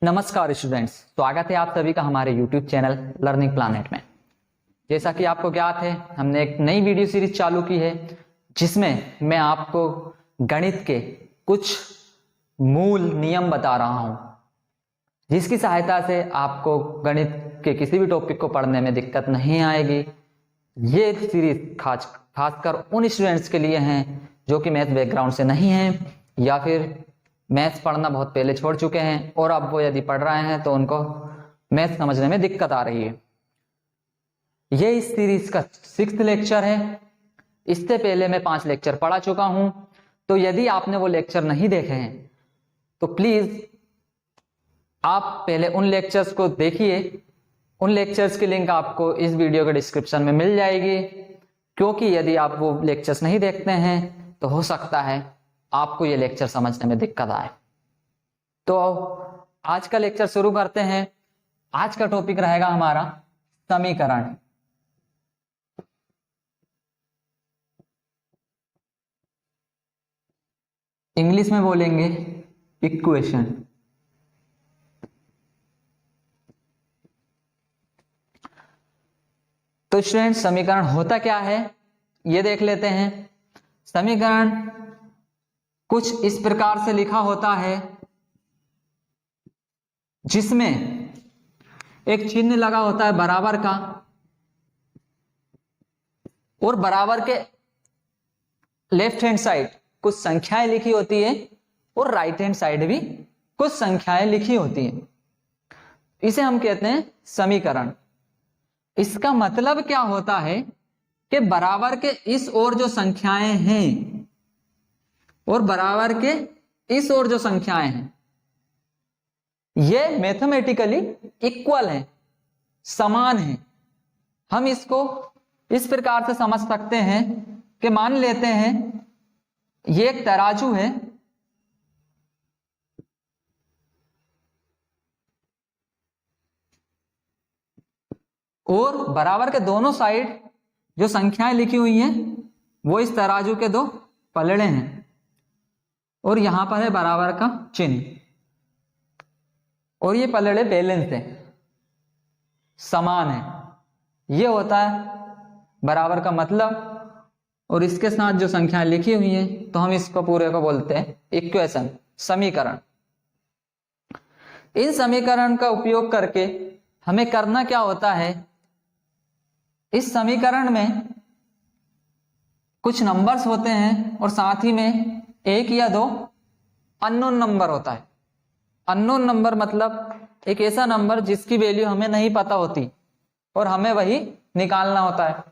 नमस्कार स्टूडेंट्स, स्वागत है आप सभी का हमारे YouTube चैनल लर्निंग प्लैनेट में। जैसा कि आपको ज्ञात है, हमने एक नई वीडियो सीरीज चालू की है जिसमें मैं आपको गणित के कुछ मूल नियम बता रहा हूं, जिसकी सहायता से आपको गणित के किसी भी टॉपिक को पढ़ने में दिक्कत नहीं आएगी। ये सीरीज खासकर उन स्टूडेंट्स के लिए हैं जो कि मैथ बैकग्राउंड से नहीं हैं या फिर मैथ्स पढ़ना बहुत पहले छोड़ चुके हैं और अब वो यदि पढ़ रहे हैं तो उनको मैथ्स समझने में दिक्कत आ रही है। ये इस सीरीज का 6th लेक्चर है। इससे पहले मैं 5 लेक्चर पढ़ा चुका हूं, तो यदि आपने वो लेक्चर नहीं देखे हैं तो प्लीज आप पहले उन लेक्चर्स को देखिए। उन लेक्चर्स की लिंक आपको इस वीडियो के डिस्क्रिप्शन में मिल जाएगी, क्योंकि यदि आप वो लेक्चर्स नहीं देखते हैं तो हो सकता है आपको ये लेक्चर समझने में दिक्कत आए। तो आज का लेक्चर शुरू करते हैं। आज का टॉपिक रहेगा हमारा समीकरण। इंग्लिश में बोलेंगे इक्वेशन। तो स्टूडेंट, समीकरण होता क्या है ये देख लेते हैं। समीकरण कुछ इस प्रकार से लिखा होता है, जिसमें एक चिन्ह लगा होता है बराबर का, और बराबर के लेफ्ट हैंड साइड कुछ संख्याएं लिखी होती है और राइट हैंड साइड भी कुछ संख्याएं लिखी होती हैं। इसे हम कहते हैं समीकरण। इसका मतलब क्या होता है कि बराबर के इस ओर जो संख्याएं हैं और बराबर के इस ओर जो संख्याएं हैं, ये मैथमेटिकली इक्वल हैं, समान हैं। हम इसको इस प्रकार से समझ सकते हैं कि मान लेते हैं ये एक तराजू है और बराबर के दोनों साइड जो संख्याएं लिखी हुई हैं वो इस तराजू के दो पलड़े हैं, और यहां पर है बराबर का चिन्ह, और ये पलड़े बैलेंस है, समान है। ये होता है बराबर का मतलब। और इसके साथ जो संख्याएं लिखी हुई हैं तो हम इसको पूरे को बोलते हैं इक्वेशन, समीकरण। इन समीकरण का उपयोग करके हमें करना क्या होता है, इस समीकरण में कुछ नंबर्स होते हैं और साथ ही में एक या दो अननोन नंबर होता है। अननोन नंबर मतलब एक ऐसा नंबर जिसकी वैल्यू हमें नहीं पता होती और हमें वही निकालना होता है।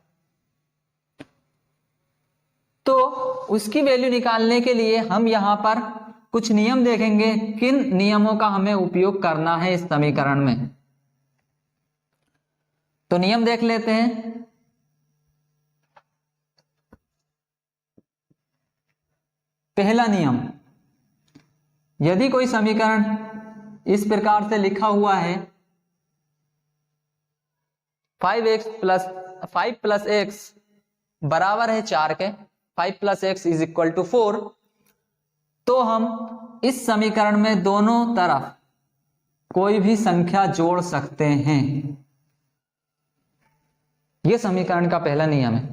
तो उसकी वैल्यू निकालने के लिए हम यहां पर कुछ नियम देखेंगे, किन नियमों का हमें उपयोग करना है इस समीकरण में। तो नियम देख लेते हैं। पहला नियम, यदि कोई समीकरण इस प्रकार से लिखा हुआ है 5 प्लस एक्स बराबर है 4 के, 5 plus x is equal to 4, तो हम इस समीकरण में दोनों तरफ कोई भी संख्या जोड़ सकते हैं। यह समीकरण का पहला नियम है।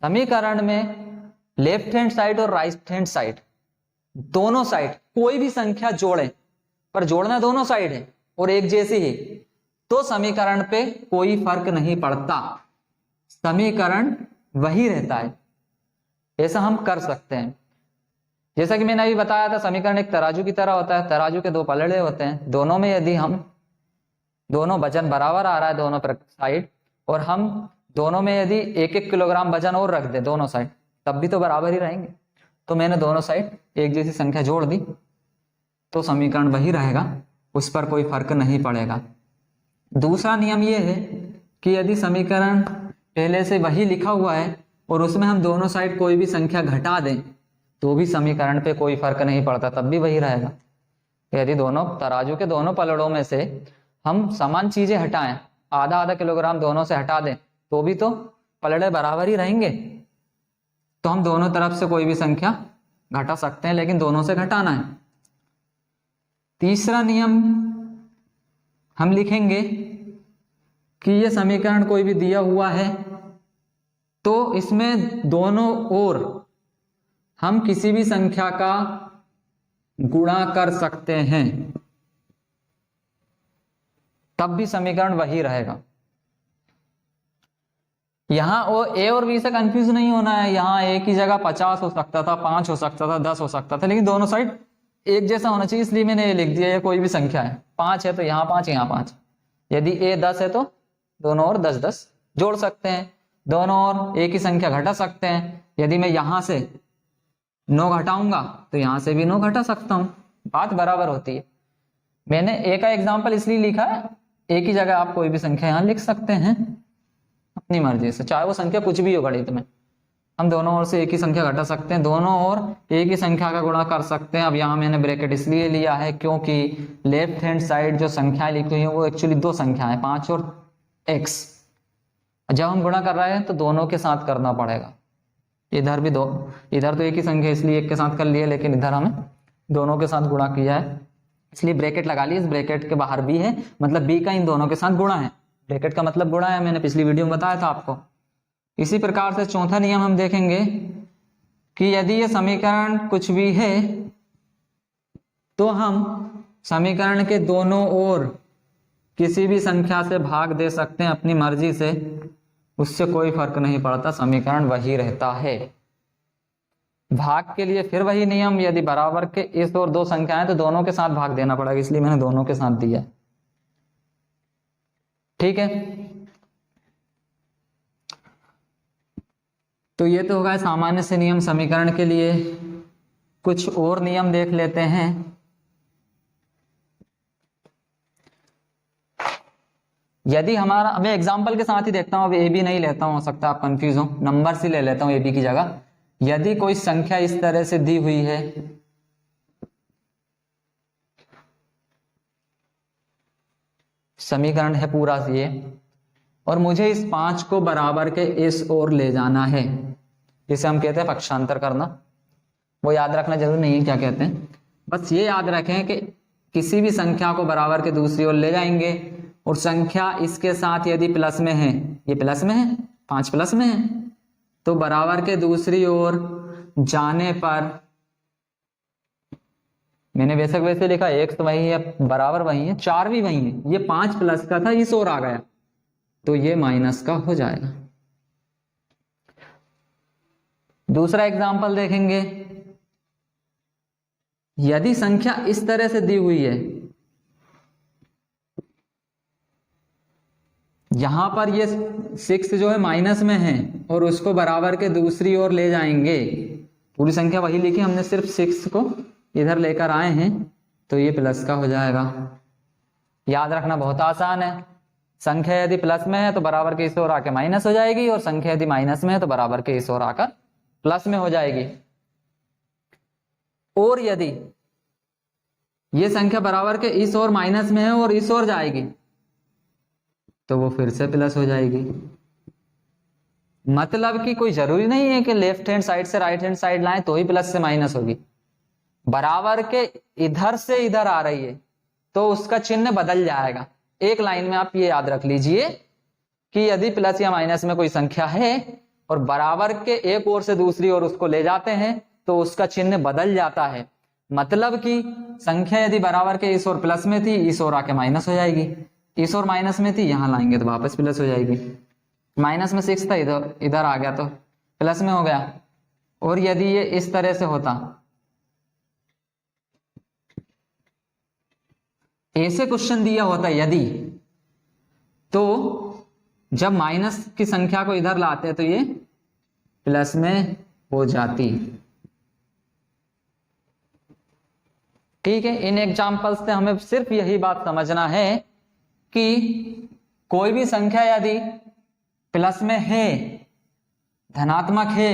समीकरण में लेफ्ट हैंड साइड और राइट हैंड साइड, दोनों साइड कोई भी संख्या जोड़े, पर जोड़ना दोनों साइड है और एक जैसी है, तो समीकरण पे कोई फर्क नहीं पड़ता, समीकरण वही रहता है। ऐसा हम कर सकते हैं। जैसा कि मैंने अभी बताया था, समीकरण एक तराजू की तरह होता है। तराजू के दो पलड़े होते हैं, दोनों में यदि हम दोनों वजन बराबर आ रहा है दोनों साइड, और हम दोनों में यदि 1-1 किलोग्राम वजन और रख दे दोनों साइड, तब भी तो बराबर ही रहेंगे। तो मैंने दोनों साइड एक जैसी संख्या जोड़ दी, तो समीकरण वही रहेगा, उस पर कोई फर्क नहीं पड़ेगा। दूसरा नियम यह है कि यदि समीकरण पहले से वही लिखा हुआ है और उसमें हम दोनों साइड कोई भी संख्या घटा दें तो भी समीकरण पे कोई फर्क नहीं पड़ता, तब भी वही रहेगा। यदि दोनों तराजू के दोनों पलड़ों में से हम समान चीजें हटाएं, आधा किलोग्राम दोनों से हटा दें, तो भी तो पलड़े बराबर ही रहेंगे। तो हम दोनों तरफ से कोई भी संख्या घटा सकते हैं, लेकिन दोनों से घटाना है। तीसरा नियम हम लिखेंगे कि ये समीकरण कोई भी दिया हुआ है तो इसमें दोनों ओर हम किसी भी संख्या का गुणा कर सकते हैं, तब भी समीकरण वही रहेगा। यहां ए और बी से कंफ्यूज नहीं होना है। यहां ए की जगह 50 हो सकता था, 5 हो सकता था, 10 हो सकता था, लेकिन दोनों साइड एक जैसा होना चाहिए, इसलिए मैंने ये लिख दिया। ये कोई भी संख्या है, 5 है तो यहाँ 5, यहाँ 5। यदि ए 10 है तो दोनों ओर 10 10 जोड़ सकते हैं, दोनों ओर ए की संख्या घटा सकते हैं। यदि मैं यहां से 9 घटाऊंगा तो यहां से भी 9 घटा सकता हूं, बात बराबर होती है। मैंने ए का एग्जाम्पल इसलिए लिखा है, ए की जगह आप कोई भी संख्या यहां लिख सकते हैं अपनी मर्जी से, चाहे वो संख्या कुछ भी हो गणित में। हम दोनों ओर से एक ही संख्या घटा सकते हैं, दोनों ओर एक ही संख्या का गुणा कर सकते हैं। अब यहाँ मैंने ब्रैकेट इसलिए लिया है क्योंकि लेफ्ट हैंड साइड जो संख्याएं लिखी हुई है वो एक्चुअली दो संख्याएं, 5 और x। जब हम गुणा कर रहे हैं तो दोनों के साथ करना पड़ेगा। इधर भी दो, इधर तो एक ही संख्या इसलिए एक के साथ कर लिया, लेकिन इधर हमें दोनों के साथ गुणा किया है इसलिए ब्रैकेट लगा ली। इस ब्रैकेट के बाहर b है, मतलब b का इन दोनों के साथ गुणा है। ब्रैकेट का मतलब गुणा है, मैंने पिछली वीडियो में बताया था आपको। इसी प्रकार से चौथा नियम हम देखेंगे कि यदि ये समीकरण कुछ भी है तो हम समीकरण के दोनों ओर किसी भी संख्या से भाग दे सकते हैं अपनी मर्जी से, उससे कोई फर्क नहीं पड़ता, समीकरण वही रहता है। भाग के लिए फिर वही नियम, यदि बराबर के इस और दो संख्याएं तो दोनों के साथ भाग देना पड़ेगा, इसलिए मैंने दोनों के साथ दिया। ठीक है, तो ये तो होगा सामान्य से नियम समीकरण के लिए। कुछ और नियम देख लेते हैं। यदि हमारा, मैं एग्जाम्पल के साथ ही देखता हूं, अब ए बी नहीं लेता हूं, हो सकता है आप कंफ्यूज हो, नंबर से ले लेता हूं ए बी की जगह। यदि कोई संख्या इस तरह से दी हुई है, समीकरण है पूरा ये, और मुझे इस 5 को बराबर के इस ओर ले जाना है, जिसे हम कहते हैं पक्षांतर करना। वो याद रखना जरूरी नहीं है क्या कहते हैं, बस ये याद रखें कि किसी भी संख्या को बराबर के दूसरी ओर ले जाएंगे और संख्या इसके साथ यदि प्लस में है, ये प्लस में है, 5 प्लस में है, तो बराबर के दूसरी ओर जाने पर, मैंने बेशक वैसे लिखा, एक तो वही है, बराबर वही है, 4 भी वही है, ये 5 प्लस का था, इस ओर आ गया तो ये माइनस का हो जाएगा। दूसरा एग्जाम्पल देखेंगे। यदि संख्या इस तरह से दी हुई है, यहां पर ये 6 जो है माइनस में है और उसको बराबर के दूसरी ओर ले जाएंगे, पूरी संख्या वही लिखी, हमने सिर्फ 6 को इधर लेकर आए हैं, तो ये प्लस का हो जाएगा। याद रखना बहुत आसान है, संख्या यदि प्लस में है तो बराबर के इस ओर आकर माइनस हो जाएगी, और संख्या यदि माइनस में है तो बराबर के इस ओर आकर प्लस में हो जाएगी। और यदि ये संख्या बराबर के इस ओर माइनस में है और इस ओर जाएगी तो वो फिर से प्लस हो जाएगी। मतलब कि कोई जरूरी नहीं है कि लेफ्ट हैंड साइड से राइट हैंड साइड लाएं तो ही प्लस से माइनस होगी। बराबर के इधर से इधर आ रही है तो उसका चिन्ह बदल जाएगा। एक लाइन में आप ये याद रख लीजिए कि यदि प्लस या माइनस में कोई संख्या है और बराबर के एक ओर से दूसरी ओर उसको ले जाते हैं तो उसका चिन्ह बदल जाता है। मतलब कि संख्या यदि बराबर के इस ओर प्लस में थी, इस ओर आके माइनस हो जाएगी, इस ओर माइनस में थी, यहां लाएंगे तो वापस प्लस हो जाएगी। माइनस में 6 था, इधर आ गया तो प्लस में हो गया। और यदि ये इस तरह से होता, ऐसे क्वेश्चन दिया होता यदि, तो जब माइनस की संख्या को इधर लाते तो ये प्लस में हो जाती। ठीक है, इन एग्जाम्पल से हमें सिर्फ यही बात समझना है कि कोई भी संख्या यदि प्लस में है, धनात्मक है,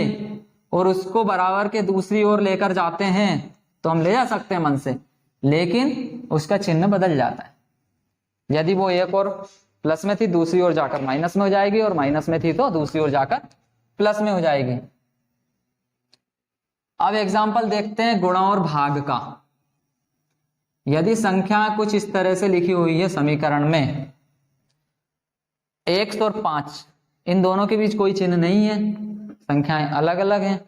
और उसको बराबर के दूसरी ओर लेकर जाते हैं तो हम ले जा सकते हैं मन से, लेकिन उसका चिन्ह बदल जाता है। यदि वो एक और प्लस में थी, दूसरी ओर जाकर माइनस में हो जाएगी, और माइनस में थी तो दूसरी ओर जाकर प्लस में हो जाएगी। अब एग्जाम्पल देखते हैं गुणा और भाग का। यदि संख्या कुछ इस तरह से लिखी हुई है समीकरण में, x और 5 इन दोनों के बीच कोई चिन्ह नहीं है, संख्याएं अलग अलग हैं,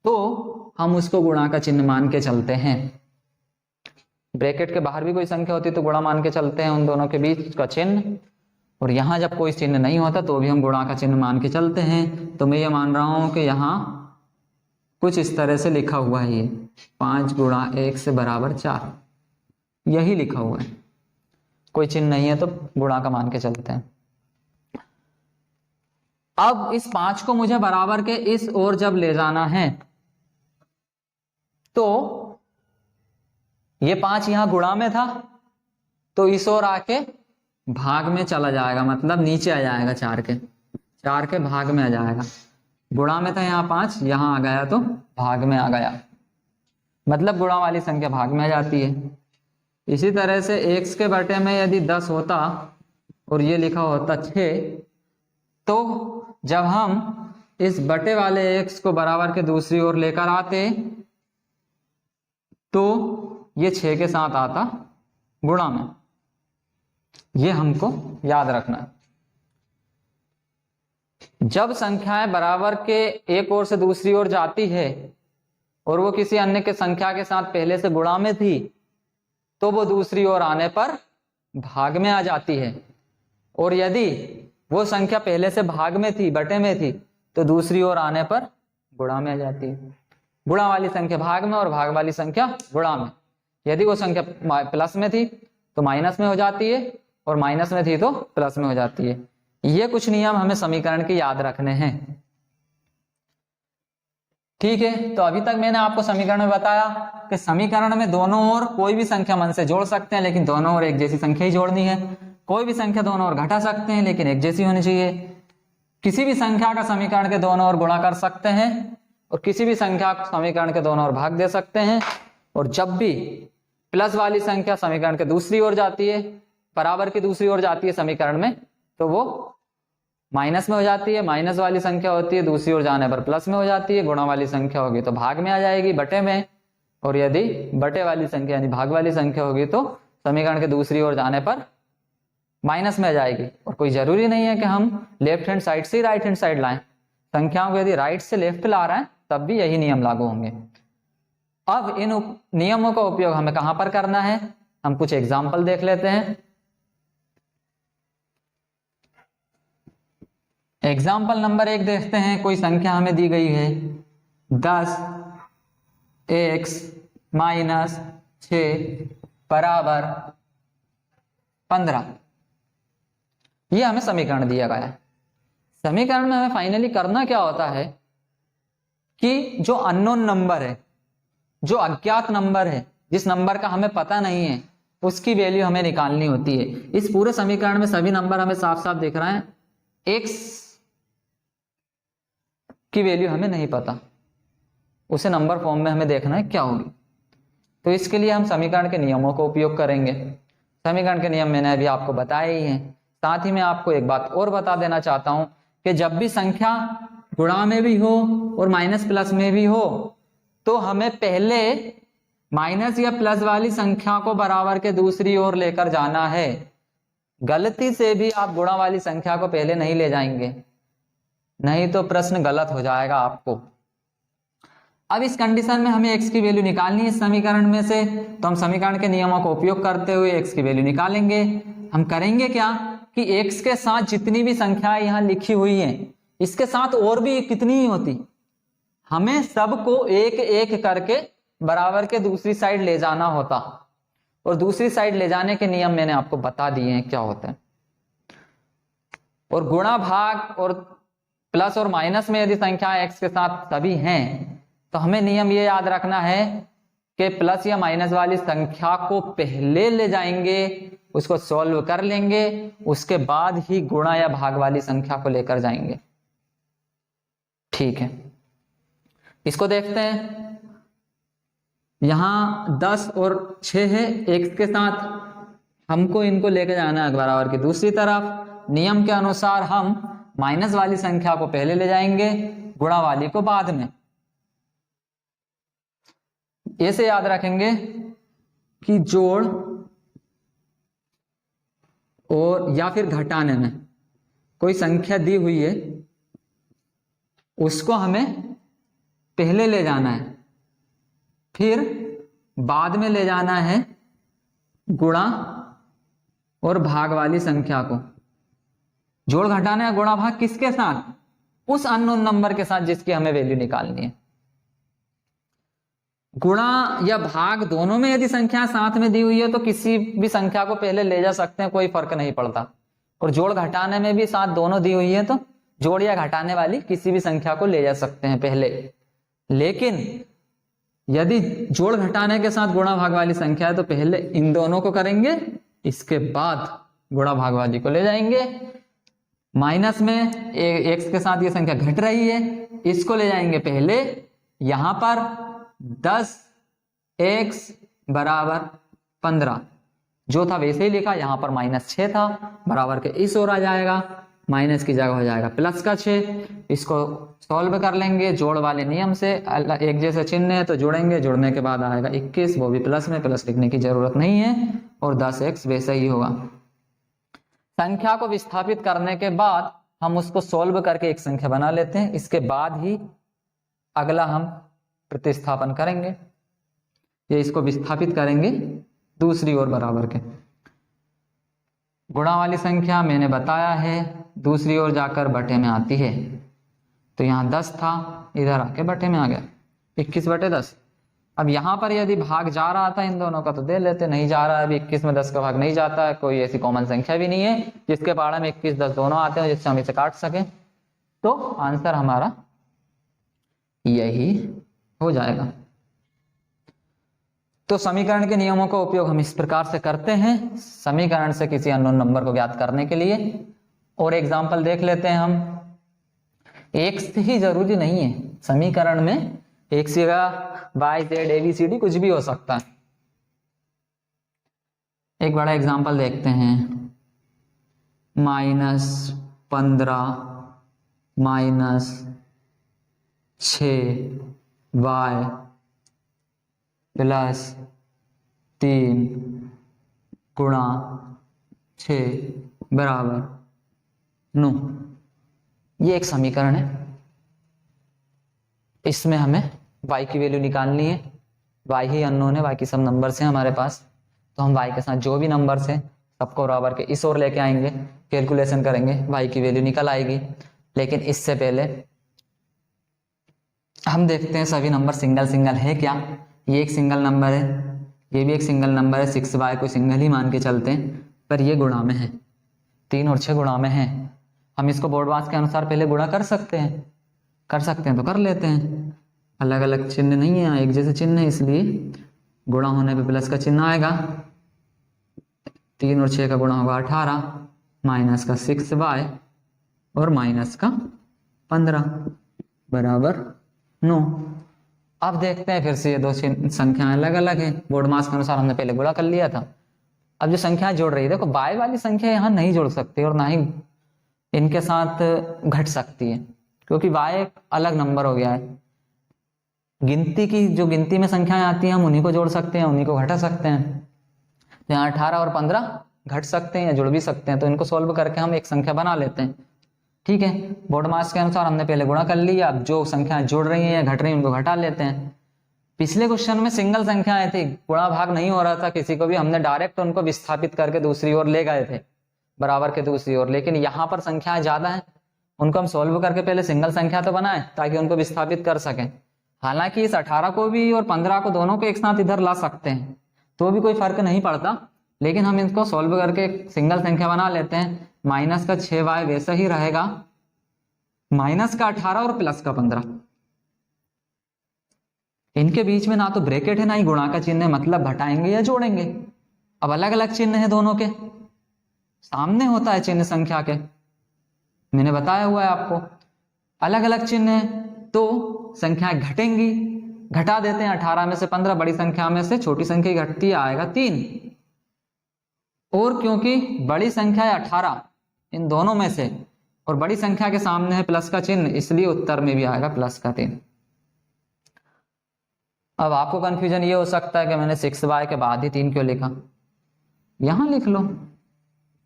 तो हम उसको गुणा का चिन्ह मान के चलते हैं। ब्रैकेट के बाहर भी कोई संख्या होती तो गुणा मान के चलते हैं उन दोनों के बीच का चिन्ह, और यहां जब कोई चिन्ह नहीं होता तो भी हम गुणा का चिन्ह मान के चलते हैं। तो मैं ये मान रहा हूं कि यहां कुछ इस तरह से लिखा हुआ है, ये 5 गुणा 1 से बराबर 4, यही लिखा हुआ है, कोई चिन्ह नहीं है तो गुणा का मान के चलते हैं। अब इस 5 को मुझे बराबर के इस ओर जब ले जाना है तो ये 5 यहां गुणा में था तो इस ओर आके भाग में चला जाएगा, मतलब नीचे आ जाएगा, 4 के भाग में आ जाएगा। गुणा में था यहाँ 5, यहां आ गया तो भाग में आ गया, मतलब गुणा वाली संख्या भाग में आ जाती है। इसी तरह से x के बटे में यदि 10 होता और ये लिखा होता 6, तो जब हम इस बटे वाले x को बराबर के दूसरी ओर लेकर आते तो ये 6 के साथ आता गुणा में, ये हमको याद रखना है। जब संख्याएं बराबर के एक ओर से दूसरी ओर जाती है और वो किसी अन्य के संख्या के साथ पहले से गुणा में थी तो वो दूसरी ओर आने पर भाग में आ जाती है, और यदि वो संख्या पहले से भाग में थी, बटे में थी, तो दूसरी ओर आने पर गुणा में आ जाती है। गुणा वाली संख्या भाग में और भाग वाली संख्या गुणा में। यदि वो संख्या प्लस में थी तो माइनस में हो जाती है, और माइनस में थी तो प्लस में हो जाती है। ये कुछ नियम हमें समीकरण के याद रखने हैं। ठीक है, तो अभी तक मैंने आपको समीकरण में बताया कि समीकरण में दोनों ओर कोई भी संख्या मन से जोड़ सकते हैं, लेकिन दोनों ओर एक जैसी संख्या ही जोड़नी है। कोई भी संख्या दोनों ओर घटा सकते हैं, लेकिन एक जैसी होनी चाहिए। किसी भी संख्या का समीकरण के दोनों ओर गुणा कर सकते हैं, और किसी भी संख्या को समीकरण के दोनों ओर भाग दे सकते हैं। और जब भी प्लस वाली संख्या समीकरण के दूसरी ओर जाती है, बराबर की दूसरी ओर जाती है समीकरण में, तो वो माइनस में हो जाती है। माइनस वाली संख्या होती है दूसरी ओर जाने पर प्लस में हो जाती है। गुणा वाली संख्या होगी तो भाग में आ जाएगी, बटे में। और यदि बटे वाली संख्या यानी भाग वाली संख्या होगी तो समीकरण के दूसरी ओर जाने पर माइनस में आ जाएगी। और कोई जरूरी नहीं है कि हम लेफ्ट हैंड साइड से राइट हैंड साइड लाएं, संख्याओं को यदि राइट से लेफ्ट ला रहे हैं तब भी यही नियम लागू होंगे। अब इन नियमों का उपयोग हमें कहां पर करना है, हम कुछ एग्जाम्पल देख लेते हैं। एग्जाम्पल नंबर 1 देखते हैं। कोई संख्या हमें दी गई है 10x - 6 बराबर 15। ये हमें समीकरण दिया गया है। समीकरण में हमें फाइनली करना क्या होता है कि जो अननोन नंबर है, जो अज्ञात नंबर है, जिस नंबर का हमें पता नहीं है, उसकी वैल्यू हमें निकालनी होती है। इस पूरे समीकरण में सभी नंबर हमें साफ साफ दिख रहे हैं, x की वैल्यू हमें नहीं पता, उसे नंबर फॉर्म में हमें देखना है क्या होगी। तो इसके लिए हम समीकरण के नियमों का उपयोग करेंगे। समीकरण के नियम मैंने अभी आपको बताए ही हैं। साथ ही मैं आपको एक बात और बता देना चाहता हूं कि जब भी संख्या गुणा में भी हो और माइनस प्लस में भी हो तो हमें पहले माइनस या प्लस वाली संख्या को बराबर के दूसरी ओर लेकर जाना है। गलती से भी आप गुणा वाली संख्या को पहले नहीं ले जाएंगे, नहीं तो प्रश्न गलत हो जाएगा आपको। अब इस कंडीशन में हमें x की वैल्यू निकालनी है इस समीकरण में से, तो हम समीकरण के नियमों का उपयोग करते हुए x की वैल्यू निकालेंगे। हम करेंगे क्या कि x के साथ जितनी भी संख्याएं यहां लिखी हुई हैं, इसके साथ और भी कितनी ही होती, हमें सबको एक एक करके बराबर के दूसरी साइड ले जाना होता। और दूसरी साइड ले जाने के नियम मैंने आपको बता दिए हैं क्या होते हैं। और गुणा भाग और प्लस और माइनस में यदि संख्या x के साथ सभी हैं तो हमें नियम ये याद रखना है कि प्लस या माइनस वाली संख्या को पहले ले जाएंगे, उसको सॉल्व कर लेंगे, उसके बाद ही गुणा या भाग वाली संख्या को लेकर जाएंगे। ठीक है, इसको देखते हैं। यहां 10 और 6 है x के साथ, हमको इनको लेकर जाना है बराबर की दूसरी तरफ। नियम के अनुसार हम माइनस वाली संख्या को पहले ले जाएंगे, गुणा वाली को बाद में। ऐसे याद रखेंगे कि जोड़ और या फिर घटाने में कोई संख्या दी हुई है, उसको हमें पहले ले जाना है, फिर बाद में ले जाना है गुणा और भाग वाली संख्या को। जोड़ घटाना है गुणा भाग किसके साथ? उस अननोन नंबर के साथ जिसकी हमें वैल्यू निकालनी है। गुणा या भाग दोनों में यदि संख्या साथ में दी हुई है तो किसी भी संख्या को पहले ले जा सकते हैं, कोई फर्क नहीं पड़ता। और जोड़ घटाने में भी साथ दोनों दी हुई है तो जोड़ या घटाने वाली किसी भी संख्या को ले जा सकते हैं पहले। लेकिन यदि जोड़ घटाने के साथ गुणा भाग वाली संख्या है तो पहले इन दोनों को करेंगे, इसके बाद गुणा भाग वाली को ले जाएंगे। माइनस में एक्स के साथ ये संख्या घट रही है, इसको ले जाएंगे पहले। यहां पर 10x बराबर 15 जो था वैसे ही लिखा, यहां पर -6 था, बराबर के इस ओर आ जाएगा, माइनस की जगह हो जाएगा प्लस का 6। इसको सॉल्व कर लेंगे जोड़ वाले नियम से, एक जैसे चिन्ह है तो जोड़ेंगे, जोड़ने के बाद आएगा 21, वो भी प्लस में, प्लस लिखने की जरूरत नहीं है, और 10x वैसे ही होगा। संख्या को विस्थापित करने के बाद हम उसको सॉल्व करके एक संख्या बना लेते हैं, इसके बाद ही अगला हम प्रतिस्थापन करेंगे। ये इसको विस्थापित करेंगे दूसरी ओर बराबर के। गुणा वाली संख्या मैंने बताया है दूसरी ओर जाकर बटे में आती है, तो यहाँ 10 था, इधर आके बटे में आ गया 21/10। अब यहाँ पर यदि भाग जा रहा था इन दोनों का तो दे लेते, नहीं जा रहा है, अभी 21 में 10 का भाग नहीं जाता है, कोई ऐसी कॉमन संख्या भी नहीं है जिसके पाड़ा में 21, 10 दोनों आते हैं जिससे हम इसे काट सकें, तो आंसर हमारा यही हो जाएगा। तो समीकरण के नियमों का उपयोग हम इस प्रकार से करते हैं समीकरण से किसी अननोन नंबर को ज्ञात करने के लिए। और एग्जांपल देख लेते हैं हम। एक से ही जरूरी नहीं है, समीकरण में एक से y z ABCD कुछ भी हो सकता है। एक बड़ा एग्जांपल देखते हैं, -15 -6y +3 गुणा 6 बराबर 9। ये एक समीकरण है, इसमें हमें y की वैल्यू निकालनी है। y ही अननोन है, बाकी सब नंबर्स हैं हमारे पास, तो हम y के साथ जो भी नंबर्स हैं सबको बराबर के इस ओर लेके आएंगे, कैलकुलेशन करेंगे, y की वैल्यू निकल आएगी। लेकिन इससे पहले हम देखते हैं सभी नंबर सिंगल सिंगल है क्या। ये एक सिंगल नंबर है, ये भी एक सिंगल नंबर है, 6y को सिंगल ही मान के चलते हैं, पर ये गुणा में है, 3 और 6 गुणा में है। हम इसको बोर्डवास के अनुसार पहले गुणा कर सकते हैं तो कर लेते हैं, अलग अलग चिन्ह नहीं है, एक जैसे चिन्ह है, इसलिए गुणा होने पे प्लस का चिन्ह आएगा। 3 और 6 का गुणा होगा 18, माइनस का 6y और माइनस का 15 बराबर 9। अब देखते हैं फिर से ये दो संख्याएं अलग अलग हैं, बोर्ड मास के अनुसार हमने पहले गुणा कर लिया था। अब जो संख्या जोड़ रही है, देखो बाय वाली संख्या यहाँ नहीं जोड़ सकती और ना ही इनके साथ घट सकती है, क्योंकि बाय एक अलग नंबर हो गया है। गिनती की जो गिनती में संख्याएं आती हैं हम उन्हीं को जोड़ सकते हैं, उन्हीं को घटा सकते हैं। तो यहाँ 18 और 15 घट सकते हैं या जुड़ भी सकते हैं, तो इनको सोल्व करके हम एक संख्या बना लेते हैं। ठीक है, बोर्ड मास के अनुसार हमने पहले गुणा कर लिया, अब जो संख्याएं जुड़ रही हैं या घट रही हैं उनको घटा लेते हैं। पिछले क्वेश्चन में सिंगल संख्याएं थी, गुणा भाग नहीं हो रहा था किसी को भी, हमने डायरेक्ट उनको विस्थापित करके दूसरी ओर ले गए थे, बराबर के दूसरी ओर। लेकिन यहाँ पर संख्याएं ज्यादा हैं, उनको हम सोल्व करके पहले सिंगल संख्या तो बनाए ताकि उनको विस्थापित कर सकें। हालांकि इस 18 को भी और 15 को दोनों को एक साथ इधर ला सकते हैं तो भी कोई फर्क नहीं पड़ता, लेकिन हम इनको सोल्व करके एक सिंगल संख्या बना लेते हैं। माइनस का 6y वैसा ही रहेगा, माइनस का 18 और प्लस का 15। इनके बीच में ना तो ब्रैकेट है ना ही गुणा का चिन्ह है, मतलब घटाएंगे या जोड़ेंगे। अब अलग अलग चिन्ह है, दोनों के सामने होता है चिन्ह संख्या के, मैंने बताया हुआ है आपको। अलग अलग चिन्ह है तो संख्याएं घटेंगी, घटा देते हैं। 18 में से 15, बड़ी संख्या में से छोटी संख्या घटती है, आएगा 3। और क्योंकि बड़ी संख्या है 18 इन दोनों में से और बड़ी संख्या के सामने है प्लस का चिन्ह, इसलिए उत्तर में भी आएगा प्लस का 3। अब आपको कंफ्यूजन ये हो सकता है कि मैंने 6y के बाद ही 3 क्यों लिखा, यहां लिख लो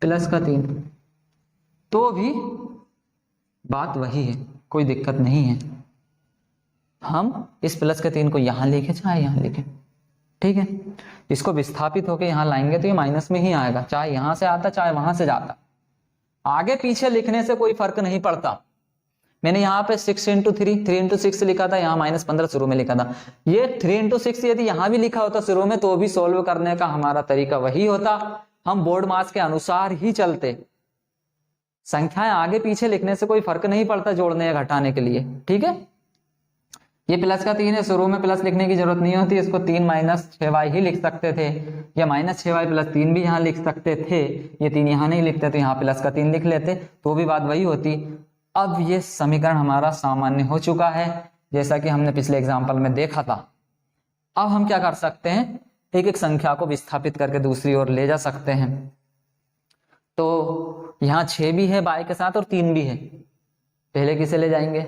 प्लस का 3, तो भी बात वही है, कोई दिक्कत नहीं है। हम इस प्लस के 3 को यहां लिखे चाहे यहां लिखे, ठीक है। इसको विस्थापित होकर यहां लाएंगे तो ये माइनस में ही आएगा, चाहे यहां से आता चाहे वहां से जाता। आगे पीछे लिखने से कोई फर्क नहीं पड़ता। मैंने यहाँ पे 6 × 3 3 × 6 लिखा था, यहाँ -15 शुरू में लिखा था। ये 3 × 6 यदि यहाँ भी लिखा होता शुरू में तो भी सोल्व करने का हमारा तरीका वही होता, हम बोर्ड मास के अनुसार ही चलते। संख्याएं आगे पीछे लिखने से कोई फर्क नहीं पड़ता जोड़ने या घटाने के लिए, ठीक है। ये प्लस का 3 है, शुरू में प्लस लिखने की जरूरत नहीं होती, इसको 3 - 6y ही लिख सकते थे, या -6y + 3 भी यहाँ लिख सकते थे। ये 3 यहाँ नहीं लिखते तो यहाँ प्लस का 3 लिख लेते, तो भी बात वही होती। अब ये समीकरण हमारा सामान्य हो चुका है, जैसा कि हमने पिछले एग्जाम्पल में देखा था। अब हम क्या कर सकते हैं, एक एक संख्या को विस्थापित करके दूसरी ओर ले जा सकते हैं। तो यहाँ 6 भी है y के साथ और 3 भी है, पहले किसे ले जाएंगे,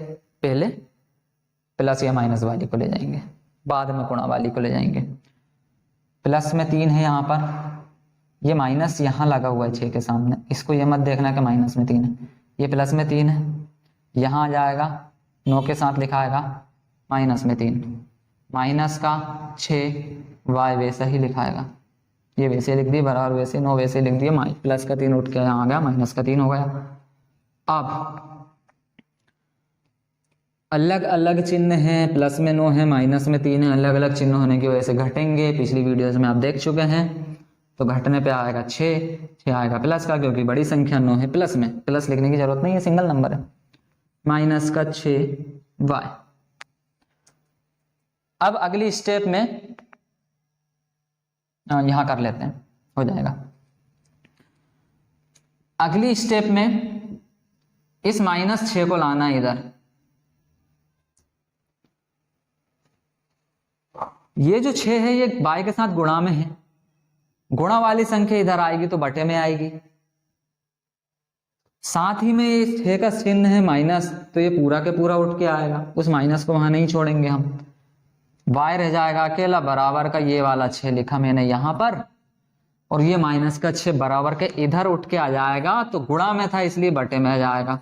पहले प्लस या माइनस वाली को ले जाएंगे, बाद में गुणा वाली को ले जाएंगे। प्लस में 3 है यहाँ पर, ये माइनस यहाँ लगा हुआ है 6 के सामने, इसको ये मत देखना कि माइनस में 3 है, ये प्लस में 3 है, यहाँ आ जाएगा 9 के साथ लिखाएगा माइनस में 3, माइनस का 6 y वैसा ही लिखाएगा, ये वैसे लिख दी बराबर वैसे 9 वैसे लिख दिया, प्लस का 3 उठ के यहाँ आ गया माइनस का 3 हो गया। अब अलग अलग चिन्ह हैं, प्लस में 9 है माइनस में 3 है, अलग अलग चिन्ह होने की वजह से घटेंगे, पिछली वीडियोस में आप देख चुके हैं। तो घटने पे आएगा 6 आएगा प्लस का, क्योंकि बड़ी संख्या 9 है, प्लस में प्लस लिखने की जरूरत नहीं है, सिंगल नंबर है, माइनस का 6y। अब अगली स्टेप में यहां कर लेते हैं, हो जाएगा। अगली स्टेप में इस -6 को लाना है इधर, ये जो 6 है ये y के साथ गुणा में है, गुणा वाली संख्या इधर आएगी तो बटे में आएगी, साथ ही में ये 6 का चिन्ह है माइनस, तो ये पूरा के पूरा उठ के आएगा, उस माइनस को वहां नहीं छोड़ेंगे हम, y रह जाएगा अकेला, बराबर का ये वाला 6 लिखा मैंने यहां पर, और ये माइनस का 6 बराबर के इधर उठ के आ जाएगा, तो गुणा में था इसलिए बटे में आ जाएगा।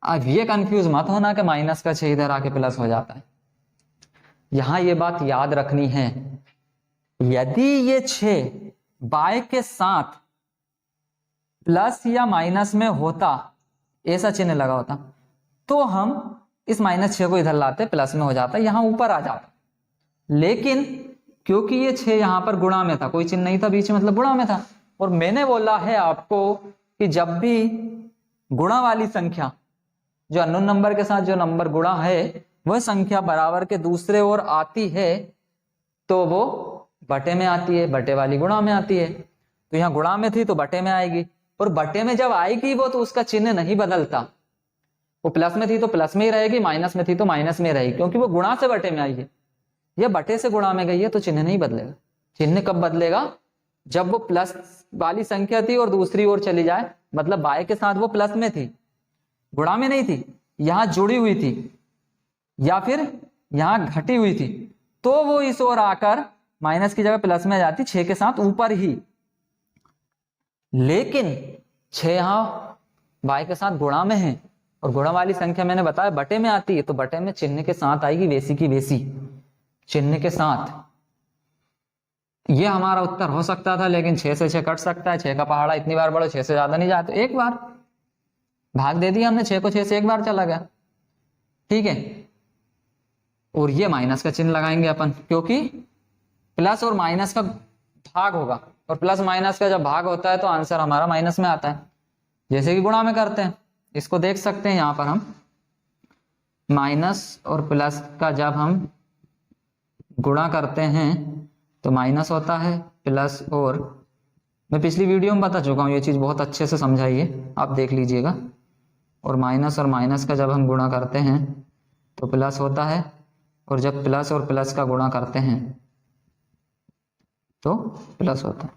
अब ये कंफ्यूज मत होना कि माइनस का 6 इधर आके प्लस हो जाता है, यहां ये बात याद रखनी है, यदि ये 6 y के साथ प्लस या माइनस में होता, ऐसा चिन्ह लगा होता, तो हम इस -6 को इधर लाते, प्लस में हो जाता, यहां ऊपर आ जाता। लेकिन क्योंकि ये 6 यहां पर गुणा में था, कोई चिन्ह नहीं था बीच में, मतलब गुणा में था, और मैंने बोला है आपको कि जब भी गुणा वाली संख्या, जो अननोन नंबर के साथ जो नंबर गुणा है, वह संख्या बराबर के दूसरे ओर आती है तो वो बटे में आती है, बटे वाली गुणा में आती है। तो यहाँ गुणा में थी तो बटे में आएगी, और बटे में जब आएगी वो तो उसका चिन्ह नहीं बदलता, वो प्लस में थी तो प्लस में ही रहेगी, माइनस में थी तो माइनस में रहेगी, क्योंकि वो गुणा से बटे में आई है, या बटे से गुणा में गई है, तो चिन्ह नहीं बदलेगा। चिन्ह कब बदलेगा, जब वो प्लस वाली संख्या थी और दूसरी ओर चली जाए, मतलब y के साथ वो प्लस में थी, गुणा में नहीं थी, यहां जुड़ी हुई थी या फिर यहां घटी हुई थी, तो वो इस ओर आकर माइनस की जगह प्लस में आ जाती, 6 के साथ ऊपर ही। लेकिन 6 यहां y के साथ गुणा में है, और गुणा वाली संख्या मैंने बताया बटे में आती है, तो बटे में चिन्ह के साथ आएगी, वैसी की वैसी चिन्ह के साथ। ये हमारा उत्तर हो सकता था, लेकिन 6 से 6 कट सकता है, 6 का पहाड़ा इतनी बार बढ़ो, 6 से ज्यादा नहीं जाए, तो एक बार भाग दे दिया हमने, 6 को 6 से एक बार चला गया, ठीक है। और ये माइनस का चिन्ह लगाएंगे अपन, क्योंकि प्लस और माइनस का भाग होगा, और प्लस माइनस का जब भाग होता है तो आंसर हमारा माइनस में आता है, जैसे कि गुणा में करते हैं। इसको देख सकते हैं यहां पर हम, माइनस और प्लस का जब हम गुणा करते हैं तो माइनस होता है, प्लस, और मैं पिछली वीडियो में बता चुका हूं, ये चीज बहुत अच्छे से समझाइए, आप देख लीजिएगा। और माइनस का जब हम गुणा करते हैं तो प्लस होता है, और जब प्लस और प्लस का गुणा करते हैं तो प्लस होता है।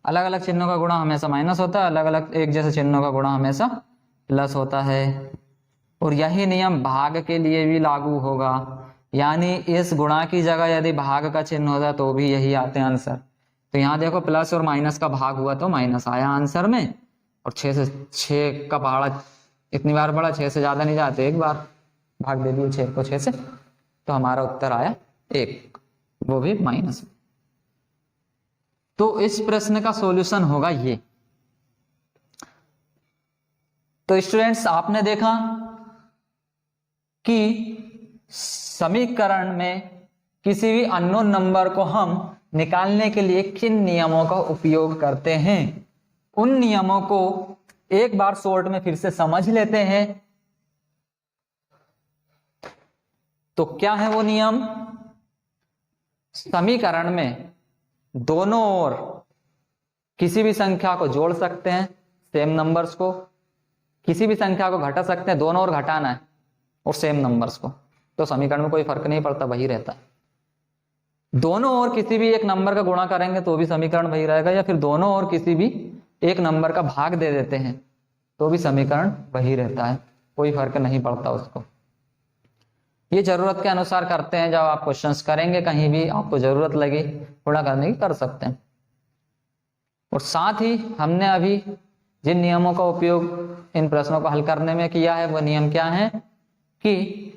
अलग अलग चिन्हों का गुणा हमेशा माइनस होता है, अलग अलग एक जैसे चिन्हों का गुणा हमेशा प्लस होता है। और यही नियम भाग के लिए भी लागू होगा। यानी इस गुणा की जगह यदि भाग का चिन्ह होता तो भी यही आते हैं आंसर। तो यहाँ देखो प्लस और माइनस का भाग हुआ तो माइनस आया आंसर में, और 6 का पहाड़ा इतनी बार बढ़ा, 6 से ज्यादा नहीं जाते, एक बार भाग दे दिए 6 को 6 से, तो हमारा उत्तर आया 1, वो भी माइनस। तो इस प्रश्न का सॉल्यूशन होगा ये। तो स्टूडेंट्स आपने देखा कि समीकरण में किसी भी अननोन नंबर को हम निकालने के लिए किन नियमों का उपयोग करते हैं। उन नियमों को एक बार शॉर्ट में फिर से समझ लेते हैं। तो क्या है वो नियम? समीकरण में दोनों ओर किसी भी संख्या को जोड़ सकते हैं, सेम नंबर्स को, किसी भी संख्या को घटा सकते हैं, दोनों ओर घटाना है और सेम नंबर्स को, तो समीकरण में कोई फर्क नहीं पड़ता, वही रहता है। दोनों ओर किसी भी एक नंबर का गुणा करेंगे तो भी समीकरण वही रहेगा, या फिर दोनों ओर किसी भी एक नंबर का भाग दे देते हैं तो भी समीकरण वही रहता है, कोई फर्क नहीं पड़ता उसको। ये जरूरत के अनुसार करते हैं, जब आप क्वेश्चंस करेंगे कहीं भी आपको जरूरत लगी थोड़ा करने की कर सकते हैं। और साथ ही हमने अभी जिन नियमों का उपयोग इन प्रश्नों को हल करने में किया है वो नियम क्या है कि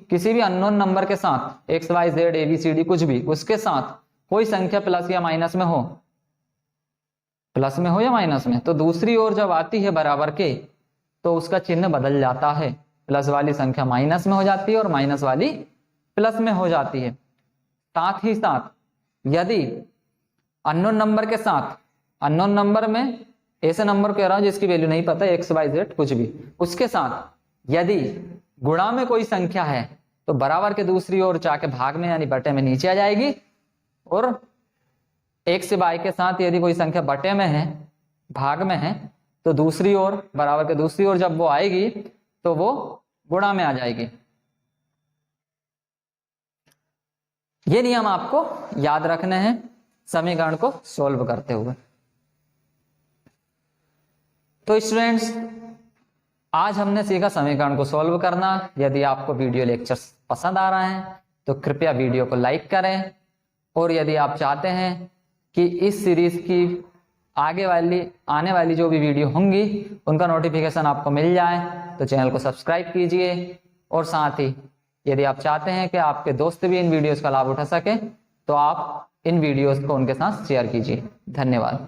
किसी भी अननोन नंबर के साथ x y z a b c d कुछ भी, उसके साथ कोई संख्या प्लस या माइनस में हो, प्लस में हो या माइनस में, तो दूसरी ओर जब आती है बराबर के तो उसका चिन्ह बदल जाता है, प्लस वाली संख्या माइनस में हो जाती है और माइनस वाली प्लस में हो जाती है। साथ ही साथ यदि अननोन नंबर के साथ, अननोन नंबर में ऐसे नंबर कह रहा हूं जिसकी वैल्यू नहीं पता, एक्स वाई जेड कुछ भी, उसके साथ यदि गुणा में कोई संख्या है तो बराबर के दूसरी ओर जाके भाग में यानी बटे में नीचे आ जाएगी, और एक्स से वाई के साथ यदि कोई संख्या बटे में है, भाग में है, तो दूसरी ओर बराबर के दूसरी ओर जब वो आएगी तो वो गुणा में आ जाएगी। ये नियम आपको याद रखने हैं समीकरण को सॉल्व करते हुए। तो स्टूडेंट्स आज हमने सीखा समीकरण को सॉल्व करना। यदि आपको वीडियो लेक्चर्स पसंद आ रहा है तो कृपया वीडियो को लाइक करें, और यदि आप चाहते हैं कि इस सीरीज की आगे वाली आने वाली जो भी वीडियो होंगी उनका नोटिफिकेशन आपको मिल जाए तो चैनल को सब्सक्राइब कीजिए। और साथ ही यदि आप चाहते हैं कि आपके दोस्त भी इन वीडियोस का लाभ उठा सके तो आप इन वीडियोस को उनके साथ शेयर कीजिए। धन्यवाद।